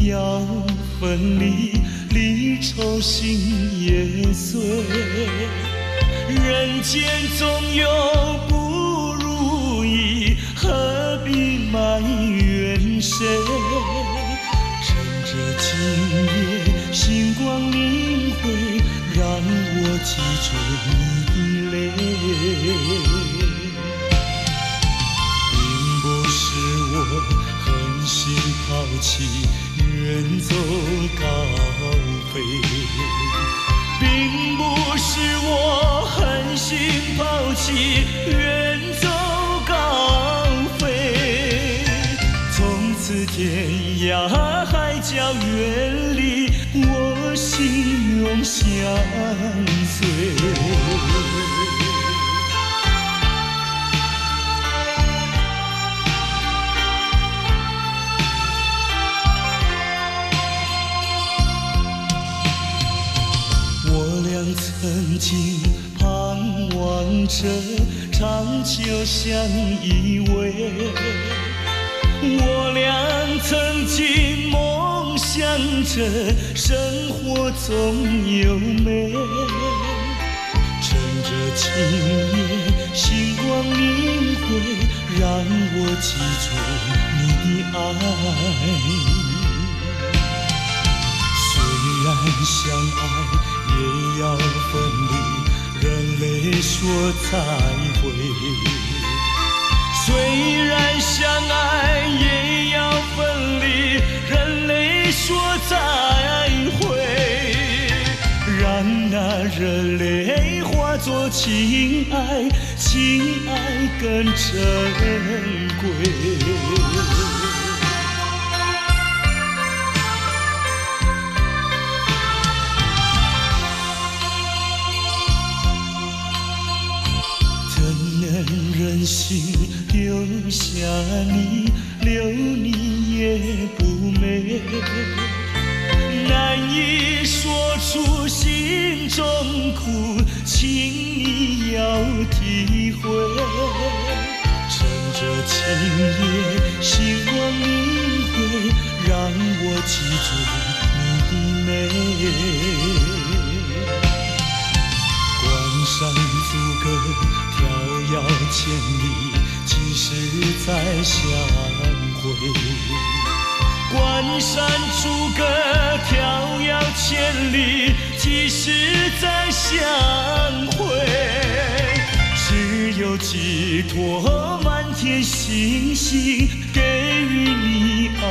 要分离，离愁心也碎。人间总有不如意，何必埋怨谁？趁着今夜星光明辉，让我记住你的泪。并不是我狠心抛弃，远走高飞。并不是我狠心抛弃，远走高飞。从此天涯海角远离，我心永相随。曾经盼望着长久相依偎，我俩曾经梦想着生活总有美。趁着今夜星光明辉，让我记住你的爱。虽然相爱也要分离，人类说再会。虽然相爱也要分离，人类说再会。让那热泪化作情爱，情爱更珍贵。忍心留下你，留你也不美，难以说出心中苦，请你要体会。趁着今夜星光明辉，让我记住你的美。关山阻隔遥遥千里，几时再相会？关山阻隔迢遥千里，几时再相会？只有寄托满天星星，给予你安